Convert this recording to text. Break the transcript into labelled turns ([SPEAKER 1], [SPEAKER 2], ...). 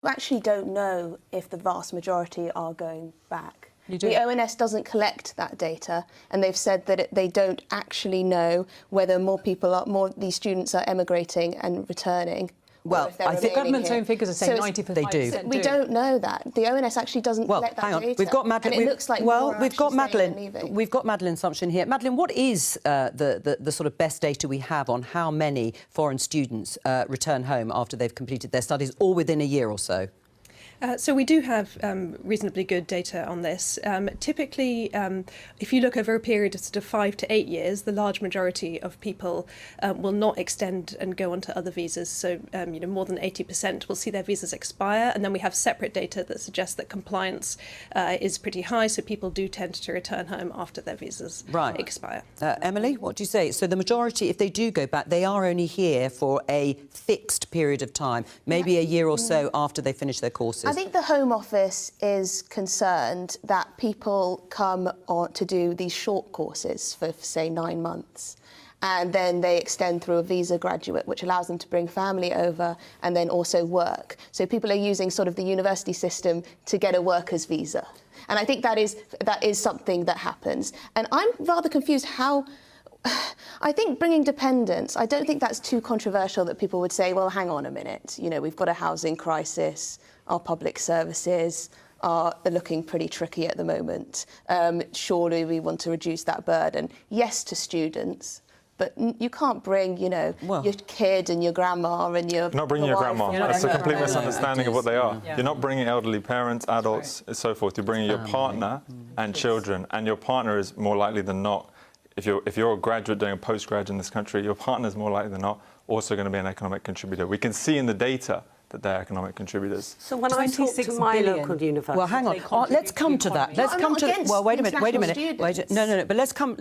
[SPEAKER 1] We actually don't know if the vast majority are going back.
[SPEAKER 2] You do?
[SPEAKER 1] The ONS doesn't collect that data, and they've said that they don't actually know whether these students are emigrating and returning.
[SPEAKER 3] Well,
[SPEAKER 2] I think government's own figures are saying 90%.
[SPEAKER 3] They do.
[SPEAKER 1] We don't know that. The ONS actually doesn't collect that
[SPEAKER 3] hang on.
[SPEAKER 1] data.
[SPEAKER 3] We've got Madeline.
[SPEAKER 1] And it looks like we've got
[SPEAKER 3] Madeline. We've got Madeline Sumption here. Madeline, what is the sort of best data we have on how many foreign students return home after they've completed their studies, or within a year or so?
[SPEAKER 4] So we do have reasonably good data on this. Typically, if you look over a period of sort of 5 to 8 years, the large majority of people will not extend and go on to other visas. So, more than 80% will see their visas expire. And then we have separate data that suggests that compliance is pretty high. So people do tend to return home after their visas expire.
[SPEAKER 3] Emily, what do you say? So the majority, if they do go back, they are only here for a fixed period of time, maybe a year or so after they finish their courses.
[SPEAKER 1] I think the Home Office is concerned that people come on to do these short courses for say, 9 months, and then they extend through a visa graduate, which allows them to bring family over and then also work. So people are using sort of the university system to get a worker's visa. And I think that is something that happens. And I'm rather confused how... I think bringing dependents, I don't think that's too controversial that people would say, well, hang on a minute, we've got a housing crisis, our public services are looking pretty tricky at the moment. Surely we want to reduce that burden. Yes, to students, but you can't bring, your kid and your grandma and your...
[SPEAKER 5] Not bringing your grandma. That's a complete misunderstanding of what they are. Yeah. You're not bringing elderly parents, adults, and so forth. You're bringing your partner and children, and your partner is more likely than not, if you're a graduate doing a postgrad in this country, your partner is more likely than not also going to be an economic contributor. We can see in the data that they're economic contributors.
[SPEAKER 6] So when I talk to my local university...
[SPEAKER 3] Well, hang on. Let's come to that. Let's come to... Well, wait a minute. No. But let's come...